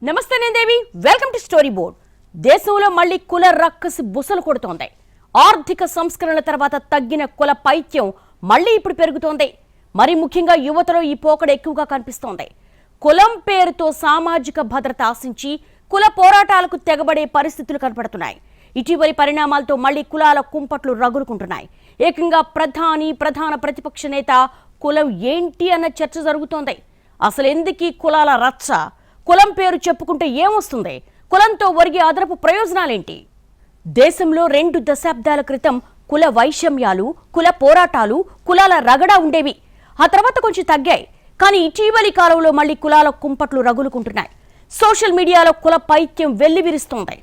నమస్తే నేను దేవి, welcome to story board. దేశంలో మళ్ళీ కుల రక్కసి బుసలు కొడుతోంది. ఆర్థిక సంస్కరణల తర్వాత తగ్గిన కుల పైత్యం మళ్ళీ ఇప్పుడు పెరుగుతోంది. మరి ముఖ్యంగా యువతలో ఈ పోకడ ఎక్కువగా కనిపిస్తోంది. కులం పేరుతో సామాజిక భద్రత ఆశించి కుల పోరాటాలకు తెగబడే పరిస్థితులు కనపడుతున్నాయి. ఇటీవలి పరిణామాలతో మళ్లీ కులాల కుంపట్లు రగులుకుంటున్నాయి. ఏకంగా ప్రధాన ప్రతిపక్ష నేత కులం ఏంటి అన్న చర్చ జరుగుతోంది. అసలు ఎందుకీ కులాల రచ్చ? కులం పేరు చెప్పుకుంటే ఏమొస్తుంది? కులంతో ఒరిగే అదనపు ప్రయోజనాలేంటి? దేశంలో 2 దశాబ్దాల క్రితం కుల వైషమ్యాలు, కుల పోరాటాలు, కులాల రగడ ఉండేవి. ఆ తర్వాత కొంచెం తగ్గాయి. కానీ ఇటీవలి కాలంలో మళ్లీ కులాల కుంపట్లు రగులుకుంటున్నాయి. సోషల్ మీడియాలో కుల పైత్యం వెల్లివిరుస్తోంది.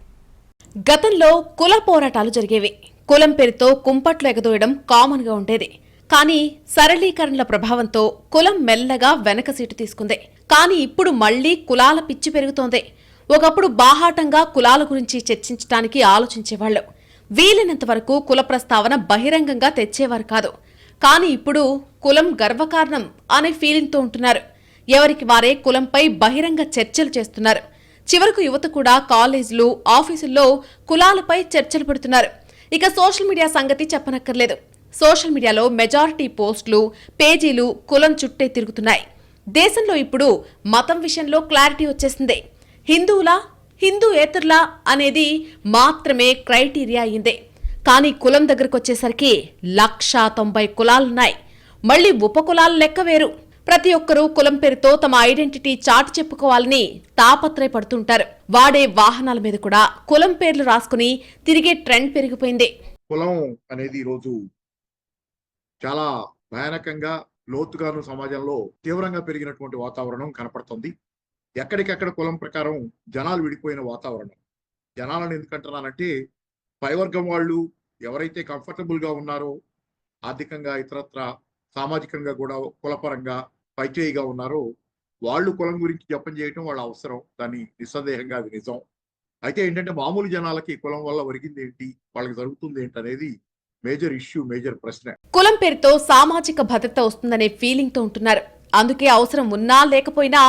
గతంలో కుల పోరాటాలు జరిగేవి. కులం పేరుతో కుంపట్లు ఎగదోయడం కామన్ గా ఉండేది. కానీ సరళీకరణల ప్రభావంతో కులం మెల్లగా వెనక సీటు తీసుకుంది. కానీ ఇప్పుడు మళ్లీ కులాల పిచ్చి పెరుగుతోంది. ఒకప్పుడు బాహాటంగా కులాల గురించి చర్చించడానికి ఆలోచించేవాళ్లు. వీలైనంత వరకు కుల ప్రస్తావన బహిరంగంగా తెచ్చేవారు కాదు. కానీ ఇప్పుడు కులం గర్వకారణం అనే ఫీలింగ్తో ఉంటున్నారు. ఎవరికి వారే కులంపై బహిరంగ చర్చలు చేస్తున్నారు. చివరకు యువత కూడా కాలేజీలు, ఆఫీసుల్లో కులాలపై చర్చలు పెడుతున్నారు. ఇక సోషల్ మీడియా సంగతి చెప్పనక్కర్లేదు. సోషల్ మీడియాలో మెజారిటీ పోస్టులు, పేజీలు కులం చుట్టే తిరుగుతున్నాయి. దేశంలో ఇప్పుడు మతం విషయంలో క్లారిటీ వచ్చేసింది. హిందువులా, హిందూయేతరులా అనేది మాత్రమే క్రైటీరియా అయిందే. కానీ కులం దగ్గరకు వచ్చేసరికి 190 కులాలున్నాయి. మళ్లీ ఉపకులాల లెక్క వేరు. ప్రతి ఒక్కరూ కులం పేరుతో తమ ఐడెంటిటీ చాటి చెప్పుకోవాలని తాపత్రయపడుతుంటారు. వాడే వాహనాల మీద కూడా కులం పేర్లు రాసుకుని తిరిగే ట్రెండ్ పెరిగిపోయింది. కులం అనేది ఈరోజు చాలా భయానకంగా, లోతుగాను సమాజంలో తీవ్రంగా పెరిగినటువంటి వాతావరణం కనపడుతుంది. ఎక్కడికెక్కడ కులం ప్రకారం జనాలు విడిపోయిన వాతావరణం. జనాలను ఎందుకంటున్నానంటే, పైవర్గం వాళ్ళు ఎవరైతే కంఫర్టబుల్ గా ఉన్నారో, ఆర్థికంగా, ఇతరత్ర సామాజికంగా కూడా కులపరంగా పైచేయిగా ఉన్నారో, వాళ్ళు కులం గురించి జపం చేయటం వాళ్ళ అవసరం. దాన్ని నిస్సందేహంగా అది నిజం. అయితే ఏంటంటే, మామూలు జనాలకి కులం వల్ల ఒరిగింది ఏంటి, వాళ్ళకి జరుగుతుంది ఏంటి అనేది మేజర్ ఇష్యూ, మేజర్ ప్రశ్న. కులం పేరుతో సామాజిక భద్రత వస్తుందనే ఫీలింగ్ తో ఉంటున్నారు. అందుకే అవసరం ఉన్నా లేకపోయినా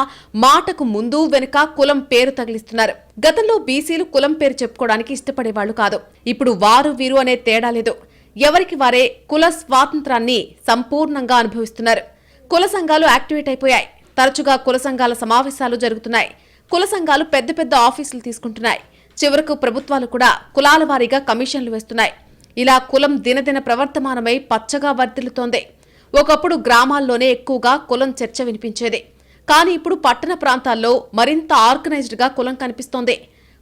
మాటకు ముందు వెనుక కులం పేరు తగిలిస్తున్నారు. గతంలో బీసీలు కులం పేరు చెప్పుకోవడానికి ఇష్టపడేవాళ్లు కాదు. ఇప్పుడు వారు వీరు అనే తేడా లేదు. ఎవరికి వారే కుల స్వాతంత్రాన్ని సంపూర్ణంగా అనుభవిస్తున్నారు. కుల సంఘాలు యాక్టివేట్ అయిపోయాయి. తరచుగా కుల సంఘాల సమావేశాలు జరుగుతున్నాయి. కుల సంఘాలు పెద్ద పెద్ద ఆఫీసులు తీసుకుంటున్నాయి. చివరకు ప్రభుత్వాలు కూడా కులాల వారీగా కమిషన్లు వేస్తున్నాయి. ఇలా కులం దినదిన ప్రవర్తమానమై పచ్చగా వర్ధిల్లుతోంది. ఒకప్పుడు గ్రామాల్లోనే ఎక్కువగా కులం చర్చ వినిపించేది. కానీ ఇప్పుడు పట్టణ ప్రాంతాల్లో మరింత ఆర్గనైజ్డ్ గా కులం కనిపిస్తోంది.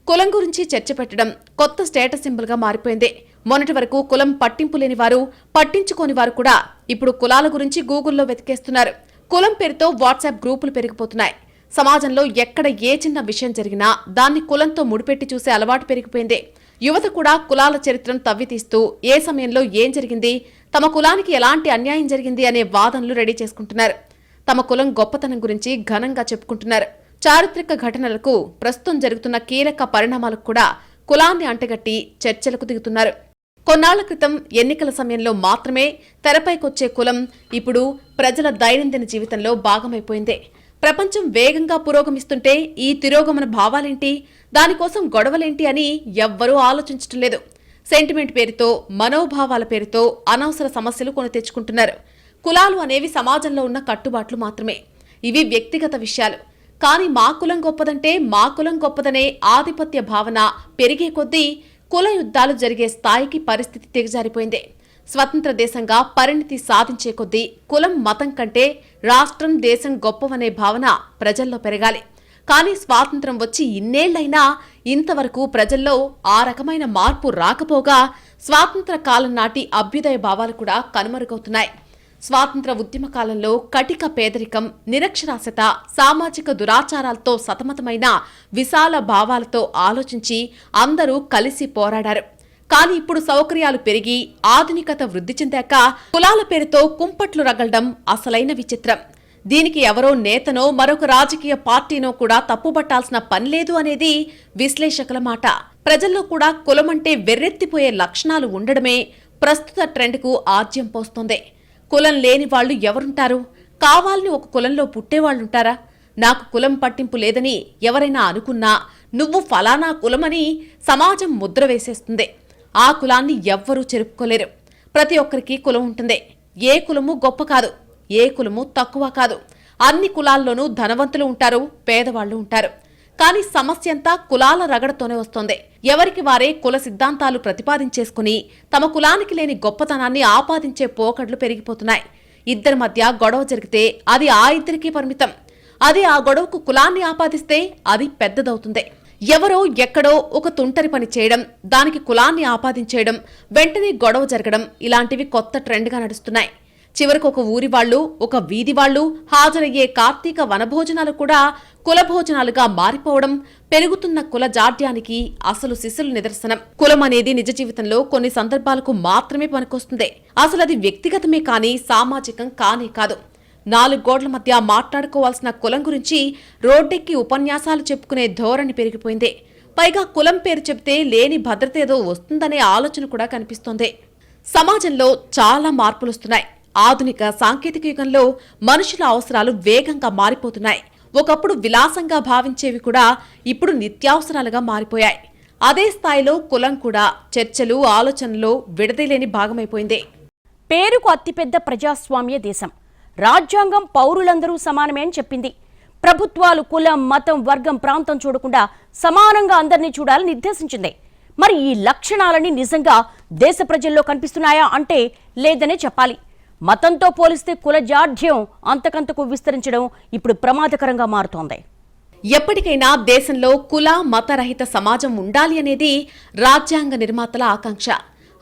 కులం గురించి చర్చ పెట్టడం కొత్త స్టేటస్ సింబల్ గా మారిపోయింది. మొన్నటి వరకు కులం పట్టింపు లేని వారు, పట్టించుకోని వారు కూడా ఇప్పుడు కులాల గురించి గూగుల్లో వెతికేస్తున్నారు. కులం పేరుతో వాట్సాప్ గ్రూపులు పెరిగిపోతున్నాయి. సమాజంలో ఎక్కడ ఏ చిన్న విషయం జరిగినా దాన్ని కులంతో ముడిపెట్టి చూసే అలవాటు పెరిగిపోయింది. యువత కూడా కులాల చరిత్రను తవ్వితీస్తూ ఏ సమయంలో ఏం జరిగింది, తమ కులానికి ఎలాంటి అన్యాయం జరిగింది అనే వాదనలు రెడీ చేసుకుంటున్నారు. తమ కులం గొప్పతనం గురించి ఘనంగా చెప్పుకుంటున్నారు. చారిత్రక ఘటనలకు, ప్రస్తుతం జరుగుతున్న కీలక పరిణామాలకు కూడా కులాన్ని అంటగట్టి చర్చలకు దిగుతున్నారు. కొన్నాళ్ల క్రితం ఎన్నికల సమయంలో మాత్రమే తెరపైకొచ్చే కులం ఇప్పుడు ప్రజల దైనందిన జీవితంలో భాగమైపోయింది. ప్రపంచం వేగంగా పురోగమిస్తుంటే ఈ తిరోగమన భావాలేంటి, దానికోసం గొడవలేంటి అని ఎవ్వరూ ఆలోచించటం లేదు. సెంటిమెంట్ పేరుతో, మనోభావాల పేరుతో అనవసర సమస్యలు కొని తెచ్చుకుంటున్నారు. కులాలు అనేవి సమాజంలో ఉన్న కట్టుబాట్లు మాత్రమే. ఇవి వ్యక్తిగత విషయాలు. కానీ మా కులం గొప్పదంటే మా కులం గొప్పదనే ఆధిపత్య భావన పెరిగే కొద్దీ కుల యుద్ధాలు జరిగే స్థాయికి పరిస్థితి దిగజారిపోయింది. స్వతంత్ర దేశంగా పరిణితి సాధించే కొద్దీ కులం, మతం కంటే రాష్ట్రం, దేశం గొప్పవనే భావన ప్రజల్లో పెరగాలి. కానీ స్వాతంత్రం వచ్చి ఇన్నేళ్లైనా ఇంతవరకు ప్రజల్లో ఆ రకమైన మార్పు రాకపోగా స్వాతంత్ర కాలం నాటి అభ్యుదయ భావాలు కూడా కనుమరుగవుతున్నాయి. స్వాతంత్ర ఉద్యమ కాలంలో కటిక పేదరికం, నిరక్షరాస్యత, సామాజిక దురాచారాలతో సతమతమైన విశాల భావాలతో ఆలోచించి అందరూ కలిసి పోరాడారు. కానీ ఇప్పుడు సౌకర్యాలు పెరిగి ఆధునికత వృద్ధి చెందాక కులాల పేరుతో కుంపట్లు రగలడం అసలైన విచిత్రం. దీనికి ఎవరో నేతనో మరొక రాజకీయ పార్టీనో కూడా తప్పుబట్టాల్సిన పనిలేదు అనేది విశ్లేషకుల మాట. ప్రజల్లో కూడా కులమంటే వెర్రెత్తిపోయే లక్షణాలు ఉండడమే ప్రస్తుత ట్రెండ్కు ఆజ్యం పోస్తోంది. కులం లేని వాళ్లు ఎవరుంటారు? కావాలని ఒక కులంలో పుట్టేవాళ్లుంటారా? నాకు కులం పట్టింపు లేదని ఎవరైనా అనుకున్నా నువ్వు ఫలానా కులమని సమాజం ముద్ర వేసేస్తుంది. ఆ కులాన్ని ఎవ్వరూ చెరుపుకోలేరు. ప్రతి ఒక్కరికి కులం ఉంటుంది. ఏ కులము గొప్ప కాదు, ఏ కులము తక్కువ కాదు. అన్ని కులాల్లోనూ ధనవంతులు ఉంటారు, పేదవాళ్లు ఉంటారు. కానీ సమస్య అంతా కులాల రగడతోనే వస్తోంది. ఎవరికి వారే కుల సిద్ధాంతాలు ప్రతిపాదించేసుకుని తమ కులానికి లేని గొప్పతనాన్ని ఆపాదించే పోకడ్లు పెరిగిపోతున్నాయి. ఇద్దరి మధ్య గొడవ జరిగితే అది ఆ ఇద్దరికీ పరిమితం. అది ఆ గొడవకు కులాన్ని ఆపాదిస్తే అది పెద్దదవుతుంది. ఎవరో ఎక్కడో ఒక తుంటరి పని చేయడం, దానికి కులాన్ని ఆపాదించేయడం, వెంటనే గొడవ జరగడం ఇలాంటివి కొత్త ట్రెండ్గా నడుస్తున్నాయి. చివరకు ఒక ఊరి వాళ్లు, ఒక వీధి వాళ్లు హాజరయ్యే కార్తీక వనభోజనాలు కూడా కులభోజనాలుగా మారిపోవడం పెరుగుతున్న కుల జాడ్యానికి అసలు సిసలు నిదర్శనం. కులం అనేది నిజ జీవితంలో కొన్ని సందర్భాలకు మాత్రమే పనికొస్తుంది. అసలు అది వ్యక్తిగతమే కానీ సామాజికం కానే కాదు. 4 గోడల మధ్య మాట్లాడుకోవాల్సిన కులం గురించి రోడ్డెక్కి ఉపన్యాసాలు చెప్పుకునే ధోరణి పెరిగిపోయింది. పైగా కులం పేరు చెప్తే లేని భద్రత ఏదో వస్తుందనే ఆలోచన కూడా కనిపిస్తోంది. సమాజంలో చాలా మార్పులొస్తున్నాయి. ఆధునిక సాంకేతిక యుగంలో మనుషుల అవసరాలు వేగంగా మారిపోతున్నాయి. ఒకప్పుడు విలాసంగా భావించేవి కూడా ఇప్పుడు నిత్యావసరాలుగా మారిపోయాయి. అదే స్థాయిలో కులం కూడా చర్చలు, ఆలోచనలో విడదీయలేని భాగమైపోయింది. పేరుకు అతిపెద్ద ప్రజాస్వామ్య దేశం. రాజ్యాంగం పౌరులందరూ సమానమే అని చెప్పింది. ప్రభుత్వాలు కులం, మతం, వర్గం, ప్రాంతం చూడకుండా సమానంగా అందరినీ చూడాలని నిర్దేశించింది. మరి ఈ లక్షణాలని నిజంగా దేశ ప్రజల్లో కనిపిస్తున్నాయా అంటే లేదనే చెప్పాలి. మతంతో పోలిస్తే కుల జాఢ్యం అంతకంతకు విస్తరించడం ఇప్పుడు ప్రమాదకరంగా మారుతోంది. ఎప్పటికైనా దేశంలో కుల మతరహిత సమాజం ఉండాలి అనేది రాజ్యాంగ నిర్మాతల ఆకాంక్ష.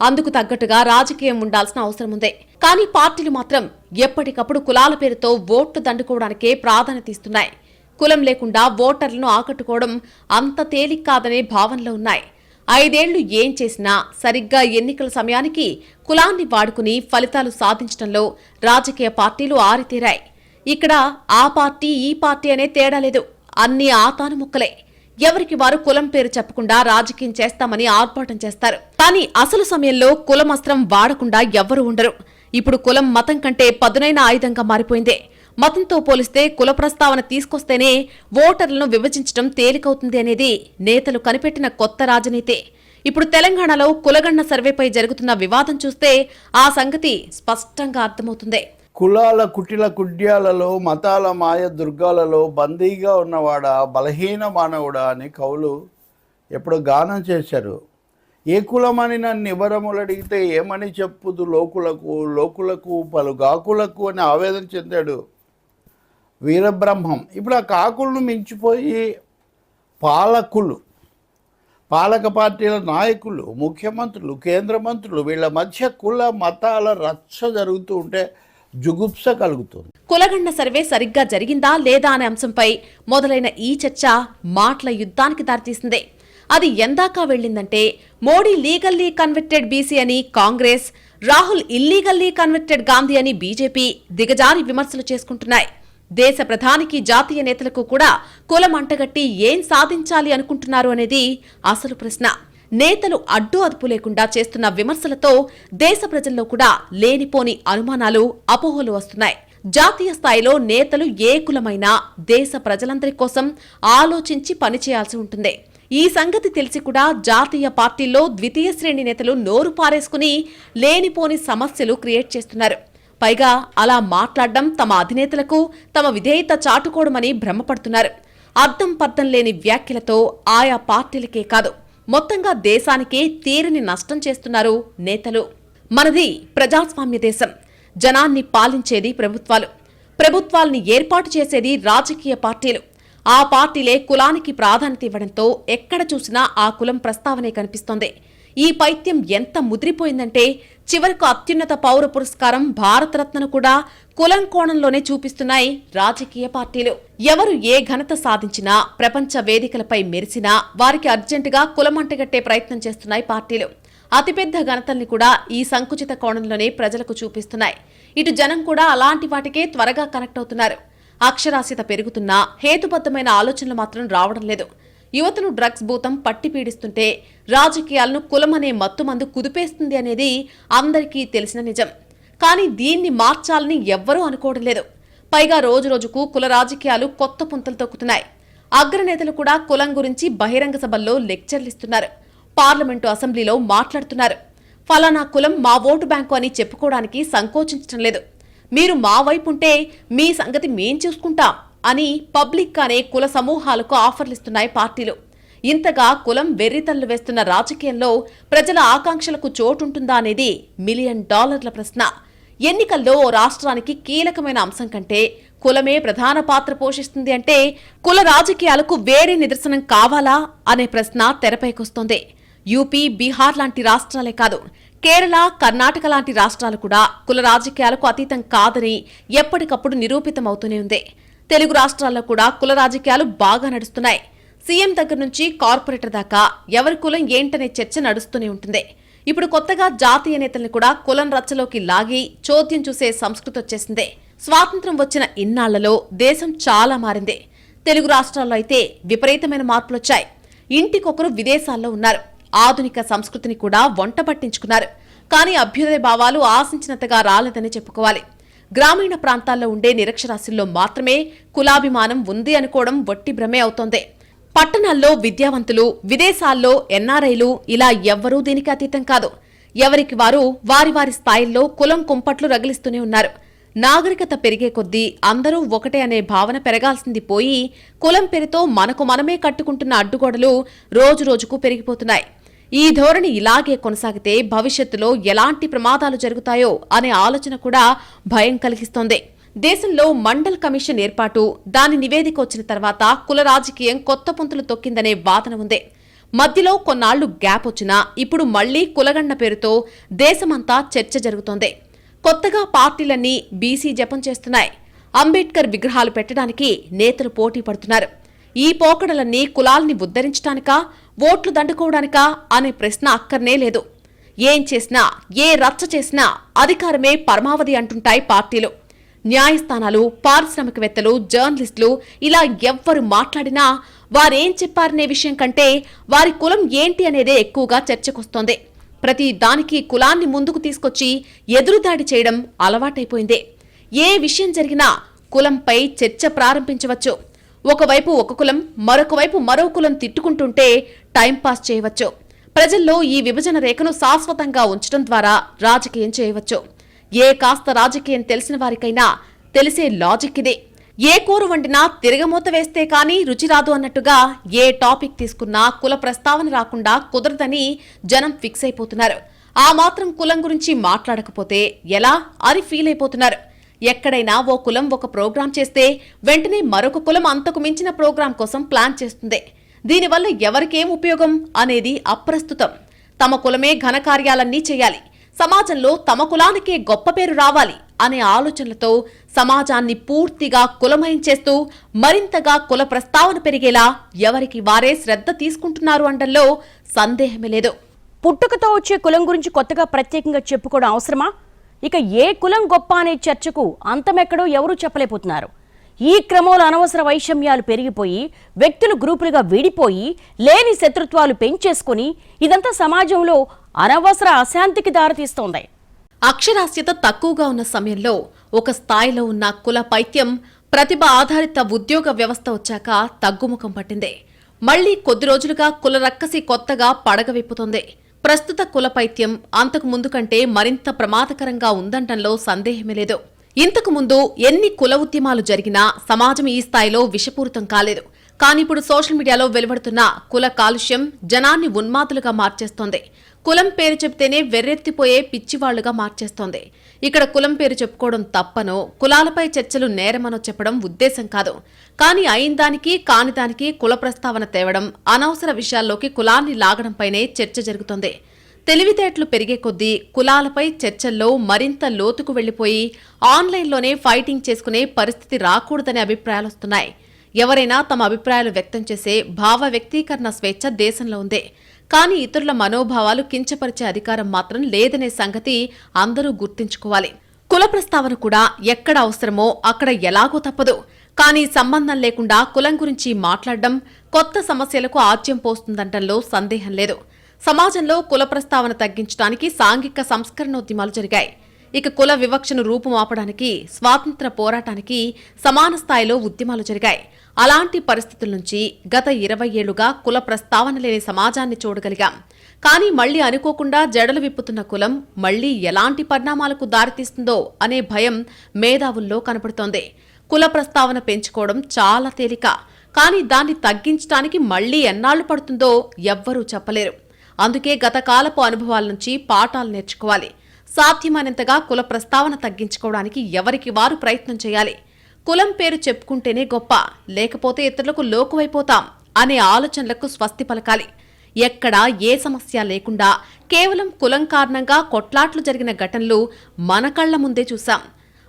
అందుకు తగ్గట్టుగా రాజకీయం ఉండాల్సిన అవసరం ఉంది. కానీ పార్టీలు మాత్రం ఎప్పటికప్పుడు కులాల పేరుతో ఓట్లు దండుకోవడానికే ప్రాధాన్యత ఇస్తున్నాయి. కులం లేకుండా ఓటర్లను ఆకట్టుకోవడం అంత తేలిక కాదనే భావనలో ఉన్నాయి. 5 ఏళ్లు ఏం చేసినా సరిగ్గా ఎన్నికల సమయానికి కులాన్ని వాడుకుని ఫలితాలు సాధించడంలో రాజకీయ పార్టీలు ఆరితేరాయి. ఇక్కడ ఆ పార్టీ ఈ పార్టీ అనే తేడా లేదు. అన్ని ఆతాను ముక్కలే. ఎవరికి వారు కులం పేరు చెప్పకుండా రాజకీయం చేస్తామని ఆర్భాటం చేస్తారు. కానీ అసలు సమయంలో కులమస్త్రం వాడకుండా ఎవ్వరూ ఉండరు. ఇప్పుడు కులం మతం కంటే పదునైన ఆయుధంగా మారిపోయింది. మతంతో పోలిస్తే కుల ప్రస్తావన తీసుకొస్తేనే ఓటర్లను విభజించడం తేలికవుతుంది అనేది నేతలు కనిపెట్టిన కొత్త రాజనీతి. ఇప్పుడు తెలంగాణలో కులగణన సర్వేపై జరుగుతున్న వివాదం చూస్తే ఆ సంగతి స్పష్టంగా అర్థమవుతుంది. కులాల కుటిల కుడ్యాలలో, మతాల మాయ దుర్గాలలో బందీగా ఉన్నవాడా, బలహీన మానవుడా అని కవులు ఎప్పుడు గానం చేశారు. ఏ కులమని నన్ను వివరములు అడిగితే ఏమని చెప్పుదు లోకులకు, లోకులకు పలు గాకులకు అని ఆవేదన చెందాడు వీరబ్రహ్మం. ఇప్పుడు ఆ కాకులను మించిపోయి పాలకులు, పాలక పార్టీల నాయకులు, ముఖ్యమంత్రులు, కేంద్ర మంత్రులు వీళ్ళ మధ్య కుల మతాల రచ్చ జరుగుతూ ఉంటే జుగుప్స కలుగుతుంది. కులగణన సర్వే సరిగ్గా జరిగిందా లేదా అనే అంశంపై మొదలైన ఈ చర్చ మాటల యుద్ధానికి దారితీసింది. అది ఎందాకా వెళ్లిందంటే మోడీ లీగల్లీ కన్విక్టెడ్ బీసీ అని కాంగ్రెస్, రాహుల్ ఇల్లీగల్లీ కన్విక్టెడ్ గాంధీ అని బీజేపీ దిగజారి విమర్శలు చేసుకుంటున్నాయి. దేశ ప్రధానికి, జాతీయ నేతలకు కూడా కులం అంటగట్టి ఏం సాధించాలి అనుకుంటున్నారు అనేది అసలు ప్రశ్న. నేతలు అడ్డు అదుపు లేకుండా చేస్తున్న విమర్శలతో దేశ ప్రజల్లో కూడా లేనిపోని అనుమానాలు, అపోహలు వస్తున్నాయి. జాతీయ స్థాయిలో నేతలు ఏ కులమైనా దేశ ప్రజలందరి కోసం ఆలోచించి పనిచేయాల్సి ఉంటుంది. ఈ సంగతి తెలిసి కూడా జాతీయ పార్టీల్లో ద్వితీయ శ్రేణి నేతలు నోరు పారేసుకుని లేనిపోని సమస్యలు క్రియేట్ చేస్తున్నారు. పైగా అలా మాట్లాడడం తమ అధినేతలకు తమ విధేయత చాటుకోవడమని భ్రమపడుతున్నారు. అర్థం పర్థం లేని వ్యాఖ్యలతో ఆయా పార్టీలకే కాదు మొత్తంగా దేశానికే తీరని నష్టం చేస్తున్నారు నేతలు. మనది ప్రజాస్వామ్య దేశం. జనాన్ని పాలించేది ప్రభుత్వాలు. ప్రభుత్వాల్ని ఏర్పాటు చేసేది రాజకీయ పార్టీలు. ఆ పార్టీలే కులానికి ప్రాధాన్యత ఇవ్వడంతో ఎక్కడ చూసినా ఆ కులం ప్రస్తావనే కనిపిస్తోంది. ఈ పైత్యం ఎంత ముదిరిపోయిందంటే చివరకు అత్యున్నత పౌర పురస్కారం భారతరత్నను కూడా కులం కోణంలోనే చూపిస్తున్నాయి రాజకీయ పార్టీలు. ఎవరు ఏ ఘనత సాధించినా, ప్రపంచ వేదికలపై మెరిసినా వారికి అర్జెంటుగా కులం అంటగట్టే ప్రయత్నం చేస్తున్నాయి పార్టీలు. అతిపెద్ద ఘనతల్ని కూడా ఈ సంకుచిత కోణంలోనే ప్రజలకు చూపిస్తున్నాయి. ఇటు జనం కూడా అలాంటి వాటికే త్వరగా కనెక్ట్ అవుతున్నారు. అక్షరాస్యత పెరుగుతున్నా హేతుబద్ధమైన ఆలోచనలు మాత్రం రావడం లేదు. యువతను డ్రగ్స్ భూతం పట్టి పీడిస్తుంటే రాజకీయాలను కులమనే మత్తుమందు కుదిపేస్తుంది అనేది అందరికీ తెలిసిన నిజం. కానీ దీన్ని మార్చాలని ఎవ్వరూ అనుకోవడం లేదు. పైగా రోజురోజుకు కుల రాజకీయాలు కొత్త పుంతలు తొక్కుతున్నాయి. అగ్రనేతలు కూడా కులం గురించి బహిరంగ సభల్లో లెక్చర్లిస్తున్నారు. పార్లమెంటు అసెంబ్లీలో మాట్లాడుతున్నారు. ఫలానా కులం మా ఓటు బ్యాంకు అని చెప్పుకోవడానికి సంకోచించడం లేదు. మీరు మా వైపు ఉంటే మీ సంగతి మేం చూసుకుంటాం అని పబ్లిక్గానే కుల సమూహాలకు ఆఫర్లిస్తున్నాయి పార్టీలు. ఇంతగా కులం వెర్రితల్లు వేస్తున్న రాజకీయంలో ప్రజల ఆకాంక్షలకు చోటుంటుందా అనేది $1 మిలియన్ ప్రశ్న. ఎన్నికల్లో ఓ రాష్ట్రానికి కీలకమైన అంశం కంటే కులమే ప్రధాన పాత్ర పోషిస్తుంది అంటే కుల రాజకీయాలకు వేరే నిదర్శనం కావాలా అనే ప్రశ్న తెరపైకొస్తోంది. యూపీ, బీహార్ లాంటి రాష్ట్రాలే కాదు, కేరళ, కర్ణాటక లాంటి రాష్ట్రాలు కూడా కుల రాజకీయాలకు అతీతం కాదని ఎప్పటికప్పుడు నిరూపితమవుతూనే ఉంది. తెలుగు రాష్ట్రాల్లో కూడా కుల రాజకీయాలు బాగా నడుస్తున్నాయి. సీఎం దగ్గర నుంచి కార్పొరేటర్ దాకా ఎవరి కులం ఏంటనే చర్చ నడుస్తూనే ఉంటుంది. ఇప్పుడు కొత్తగా జాతీయ నేతల్ని కూడా కులం రచ్చలోకి లాగి చోద్యం చూసే సంస్కృతి వచ్చేసింది. స్వాతంత్ర్యం వచ్చిన ఇన్నాళ్లలో దేశం చాలా మారింది. తెలుగు రాష్ట్రాల్లో అయితే విపరీతమైన మార్పులొచ్చాయి. ఇంటికొకరు విదేశాల్లో ఉన్నారు. ఆధునిక సంస్కృతిని కూడా వంట పట్టించుకున్నారు. కానీ అభ్యుదయ భావాలు ఆశించినంతగా రాలేదని చెప్పుకోవాలి. గ్రామీణ ప్రాంతాల్లో ఉండే నిరక్షరాస్యుల్లో మాత్రమే కులాభిమానం ఉంది అనుకోవడం వట్టి భ్రమే అవుతోంది. పట్టణాల్లో విద్యావంతులు, విదేశాల్లో ఎన్ఆర్ఐలు ఇలా ఎవ్వరూ దీనికి అతీతం కాదు. ఎవరికి వారు వారి వారి స్థాయిల్లో కులం కుంపట్లు రగిలిస్తూనే ఉన్నారు. నాగరికత పెరిగే కొద్దీ అందరూ ఒకటే అనే భావన పెరగాల్సింది పోయి కులం పేరుతో మనకు మనమే కట్టుకుంటున్న అడ్డుగోడలు రోజురోజుకు పెరిగిపోతున్నాయి. ఈ ధోరణి ఇలాగే కొనసాగితే భవిష్యత్తులో ఎలాంటి ప్రమాదాలు జరుగుతాయో అనే ఆలోచన కూడా భయం కలిగిస్తోంది. దేశంలో మండల్ కమిషన్ ఏర్పాటు, దాని నివేదిక వచ్చిన తర్వాత కుల రాజకీయం కొత్త పుంతలు తొక్కిందనే వాదన ఉంది. మధ్యలో కొన్నాళ్లు గ్యాప్ వచ్చినా ఇప్పుడు మళ్లీ కులగండ పేరుతో దేశమంతా చర్చ జరుగుతోంది. కొత్తగా పార్టీలన్నీ బీసీ జపం చేస్తున్నాయి. అంబేద్కర్ విగ్రహాలు పెట్టడానికి నేతలు పోటీ పడుతున్నారు. ఈ పోకడలన్నీ కులాల్ని ఉద్ధరించడానికా, ఓట్లు దండుకోవడానికా అనే ప్రశ్న అక్కర్నే లేదు. ఏం చేసినా, ఏ రచ్చ చేసినా అధికారమే పరమావధి అంటుంటాయి పార్టీలు. న్యాయస్థానాలు, పారిశ్రామికవేత్తలు, జర్నలిస్టులు ఇలా ఎవ్వరు మాట్లాడినా వారేం చెప్పారనే విషయం కంటే వారి కులం ఏంటి అనేదే ఎక్కువగా చర్చకొస్తోంది. ప్రతి దానికి కులాన్ని ముందుకు తీసుకొచ్చి ఎదురుదాడి చేయడం అలవాటైపోయింది. ఏ విషయం జరిగినా కులంపై చర్చ ప్రారంభించవచ్చు. ఒకవైపు ఒక కులం, మరొక వైపు మరో కులం తిట్టుకుంటుంటే టైంపాస్ చేయవచ్చు. ప్రజల్లో ఈ విభజన రేఖను శాశ్వతంగా ఉంచడం ద్వారా రాజకీయం చేయవచ్చు. ఏ కాస్త రాజకీయం తెలిసిన వారికైనా తెలిసే లాజిక్ ఇదే. ఏ కూర వండినా తిరగమూత వేస్తే కానీ రుచి రాదు అన్నట్టుగా ఏ టాపిక్ తీసుకున్నా కుల ప్రస్తావన రాకుండా కుదరదని జనం ఫిక్స్ అయిపోతున్నారు. ఆ మాత్రం కులం గురించి మాట్లాడకపోతే ఎలా అని ఫీల్ అయిపోతున్నారు. ఎక్కడైనా ఓ కులం ఒక ప్రోగ్రాం చేస్తే వెంటనే మరొక కులం అంతకు మించిన ప్రోగ్రాం కోసం ప్లాన్ చేస్తుంది. దీనివల్ల ఎవరికేం ఉపయోగం అనేది అప్రస్తుతం. తమ కులమే ఘనకార్యాలన్నీ చేయాలి, సమాజంలో తమ కులానికే గొప్ప పేరు రావాలి అనే ఆలోచనలతో సమాజాన్ని పూర్తిగా కులమయం చేస్తూ మరింతగా కుల ప్రస్తావన పెరిగేలా ఎవరికి వారే శ్రద్ధ తీసుకుంటున్నారు అనడంలో సందేహమే లేదు. పుట్టుకతో వచ్చే కులం గురించి కొత్తగా ప్రత్యేకంగా చెప్పుకోవడం అవసరమా? ఇక ఏ కులం గొప్ప అనే చర్చకు అంతమెక్కడో ఎవరూ చెప్పలేకపోతున్నారు. ఈ క్రమంలో అనవసర వైషమ్యాలు పెరిగిపోయి వ్యక్తులు గ్రూపులుగా విడిపోయి లేని శత్రుత్వాలు పెంచేసుకుని ఇదంతా సమాజంలో అనవసర అశాంతికి దారితీస్తోంది. అక్షరాస్యత తక్కువగా ఉన్న సమయంలో ఒక స్థాయిలో ఉన్న కుల పైత్యం, ప్రతిభ ఆధారిత ఉద్యోగ వ్యవస్థ వచ్చాక తగ్గుముఖం పట్టింది. మళ్లీ కొద్ది రోజులుగా కుల రక్కసి కొత్తగా పడగవిప్పుతోంది. ప్రస్తుత కుల పైత్యం అంతకు ముందు కంటే మరింత ప్రమాదకరంగా ఉందంటంలో సందేహమే లేదు. ఇంతకు ముందు ఎన్ని కుల ఉద్యమాలు జరిగినా సమాజం ఈ స్థాయిలో విషపూరితం కాలేదు. కానీ ఇప్పుడు సోషల్ మీడియాలో వెలువడుతున్న కుల కాలుష్యం జనాన్ని ఉన్మాదులుగా మార్చేస్తోంది. కులం పేరు చెప్తేనే వెర్రెత్తిపోయే పిచ్చివాళ్లుగా మార్చేస్తోంది. ఇక్కడ కులం పేరు చెప్పుకోవడం తప్పనో, కులాలపై చర్చలు నేరమనో చెప్పడం ఉద్దేశం కాదు. కానీ అయిందానికి కానిదానికి కుల ప్రస్తావన తేవడం, అనవసర విషయాల్లోకి కులాన్ని లాగడంపైనే చర్చ జరుగుతోంది. తెలివితేటలు పెరిగే కొద్దీ కులాలపై చర్చల్లో మరింత లోతుకు వెళ్లిపోయి ఆన్లైన్లోనే ఫైటింగ్ చేసుకునే పరిస్థితి రాకూడదనే అభిప్రాయాలొస్తున్నాయి. ఎవరైనా తమ అభిప్రాయాలు వ్యక్తం చేసే భావ వ్యక్తీకరణ స్వేచ్ఛ దేశంలో ఉంది. కానీ ఇతరుల మనోభావాలు కించపరిచే అధికారం మాత్రం లేదనే సంగతి అందరూ గుర్తుంచుకోవాలి. కుల ప్రస్తావన కూడా ఎక్కడ అవసరమో అక్కడ ఎలాగో తప్పదు. కానీ సంబంధం లేకుండా కులం గురించి మాట్లాడడం కొత్త సమస్యలకు ఆజ్యం పోస్తుందంటంలో సందేహం లేదు. సమాజంలో కుల ప్రస్తావన తగ్గించడానికి సాంఘిక సంస్కరణోద్యమాలు జరిగాయి. ఇక కుల వివక్షను రూపుమాపడానికి, స్వాతంత్ర పోరాటానికి సమాన స్థాయిలో ఉద్యమాలు జరిగాయి. అలాంటి పరిస్థితుల నుంచి గత 20 ఏళ్లుగా కుల ప్రస్తావన లేని సమాజాన్ని చూడగలిగాం. కానీ మళ్లీ అనుకోకుండా జడలు విప్పుతున్న కులం మళ్లీ ఎలాంటి పరిణామాలకు దారితీస్తుందో అనే భయం మేధావుల్లో కనపడుతోంది. కుల ప్రస్తావన పెంచుకోవడం చాలా తేలిక, కానీ దాన్ని తగ్గించడానికి మళ్లీ ఎన్నాళ్లు పడుతుందో ఎవ్వరూ చెప్పలేరు. అందుకే గత కాలపు అనుభవాల నుంచి పాఠాలు నేర్చుకోవాలి. సాధ్యమైనంతగా కుల ప్రస్తావన తగ్గించుకోవడానికి ఎవరికి వారు ప్రయత్నం చేయాలి. కులం పేరు చెప్పుకుంటేనే గొప్ప, లేకపోతే ఇతరులకు లోకువైపోతాం అనే ఆలోచనలకు స్వస్తి పలకాలి. ఎక్కడా ఏ సమస్య లేకుండా కేవలం కులం కారణంగా కొట్లాట్లు జరిగిన ఘటనలు మన కళ్ల ముందే చూశాం.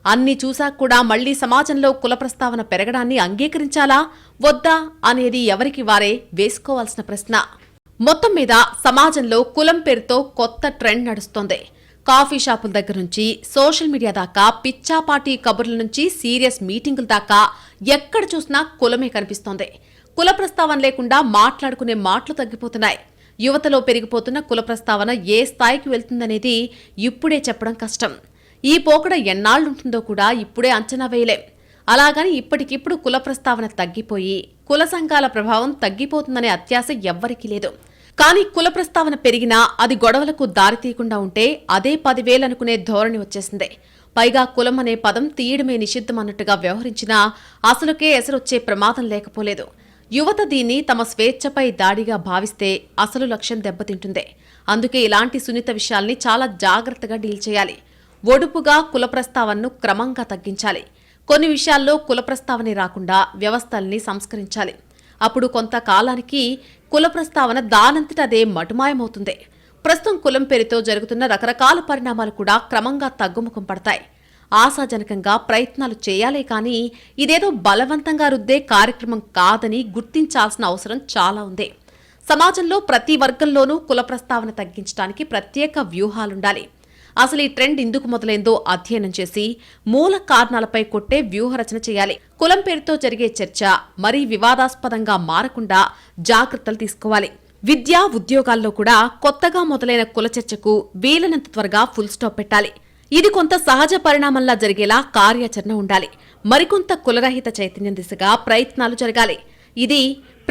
అన్ని చూశాక కూడా మళ్లీ సమాజంలో కుల ప్రస్తావన పెరగడాన్ని అంగీకరించాలా వద్దా అనేది ఎవరికి వారే వేసుకోవాల్సిన ప్రశ్న. మొత్తం మీద సమాజంలో కులం పేరుతో కొత్త ట్రెండ్ నడుస్తోంది. కాఫీ షాపుల దగ్గర నుంచి సోషల్ మీడియా దాకా, పిచ్చాపాటి కబుర్ల నుంచి సీరియస్ మీటింగుల దాకా ఎక్కడ చూసినా కులమే కనిపిస్తోంది. కుల ప్రస్తావన లేకుండా మాట్లాడుకునే మాటలు తగ్గిపోతున్నాయి. యువతలో పెరిగిపోతున్న కుల ప్రస్తావన ఏ స్థాయికి వెళ్తుందనేది ఇప్పుడే చెప్పడం కష్టం. ఈ పోకడ ఎన్నాళ్లుంటుందో కూడా ఇప్పుడే అంచనా వేయలేం. అలాగని ఇప్పటికిప్పుడు కుల ప్రస్తావన తగ్గిపోయి కుల సంఘాల ప్రభావం తగ్గిపోతుందనే అత్యాశ ఎవ్వరికీ లేదు. కానీ కుల ప్రస్తావన పెరిగినా అది గొడవలకు దారితీయకుండా ఉంటే అదే 10,000 అనుకునే ధోరణి వచ్చేసింది. పైగా కులం అనే పదం తీయడమే నిషిద్ధం అన్నట్టుగా వ్యవహరించినా అసలుకే ఎసరొచ్చే ప్రమాదం లేకపోలేదు. యువత దీన్ని తమ స్వేచ్ఛపై దాడిగా భావిస్తే అసలు లక్ష్యం దెబ్బతింటుంది. అందుకే ఇలాంటి సున్నిత విషయాల్ని చాలా జాగ్రత్తగా డీల్ చేయాలి. ఒడుపుగా కుల ప్రస్తావనను క్రమంగా తగ్గించాలి. కొన్ని విషయాల్లో కుల ప్రస్తావనే రాకుండా వ్యవస్థల్ని సంస్కరించాలి. అప్పుడు కొంతకాలానికి కుల ప్రస్తావన దానంతట అదే మటుమాయమవుతుంది. ప్రస్తుతం కులం పేరుతో జరుగుతున్న రకరకాల పరిణామాలు కూడా క్రమంగా తగ్గుముఖం పడతాయి. ఆశాజనకంగా ప్రయత్నాలు చేయాలే కానీ ఇదేదో బలవంతంగా రుద్దే కార్యక్రమం కాదని గుర్తించాల్సిన అవసరం చాలా ఉంది. సమాజంలో ప్రతి వర్గంలోనూ కుల ప్రస్తావన తగ్గించడానికి ప్రత్యేక వ్యూహాలుండాలి. అసలు ఈ ట్రెండ్ ఎందుకు మొదలైందో అధ్యయనం చేసి మూల కారణాలపై కొట్టే వ్యూహరచన చేయాలి. కులం పేరుతో జరిగే చర్చ మరీ వివాదాస్పదంగా మారకుండా జాగ్రత్తలు తీసుకోవాలి. విద్య, ఉద్యోగాల్లో కూడా కొత్తగా మొదలైన కుల చర్చకు వీలైనంత త్వరగా ఫుల్ స్టాప్ పెట్టాలి. ఇది కొంత సహజ పరిణామంలా జరిగేలా కార్యాచరణ ఉండాలి. మరికొంత కులరహిత చైతన్యం దిశగా ప్రయత్నాలు జరగాలి. ఇది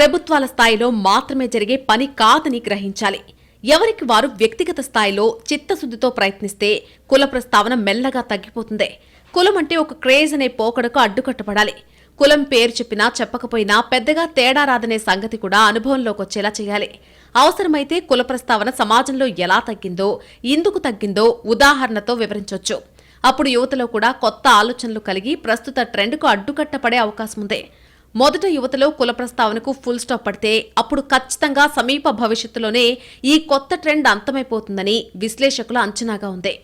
ప్రభుత్వాల స్థాయిలో మాత్రమే జరిగే పని కాదని గ్రహించాలి. ఎవరికి వారు వ్యక్తిగత స్థాయిలో చిత్తశుద్ధితో ప్రయత్నిస్తే కుల ప్రస్తావన మెల్లగా తగ్గిపోతుంది. కులం అంటే ఒక క్రేజ్ అనే పోకడకు అడ్డుకట్టబడాలి. కులం పేరు చెప్పినా చెప్పకపోయినా పెద్దగా తేడా రాదనే సంగతి కూడా అనుభవంలోకి వచ్చేలా చేయాలి. అవసరమైతే కుల ప్రస్తావన సమాజంలో ఎలా తగ్గిందో, ఎందుకు తగ్గిందో ఉదాహరణతో వివరించొచ్చు. అప్పుడు యువతలో కూడా కొత్త ఆలోచనలు కలిగి ప్రస్తుత ట్రెండ్కు అడ్డుకట్టపడే అవకాశం ఉంది. మొదట యువతలో కుల ప్రస్తావనకు ఫుల్ స్టాప్ పడితే అప్పుడు ఖచ్చితంగా సమీప భవిష్యత్తులోనే ఈ కొత్త ట్రెండ్ అంతమైపోతుందని విశ్లేషకుల అంచనాగా ఉంది.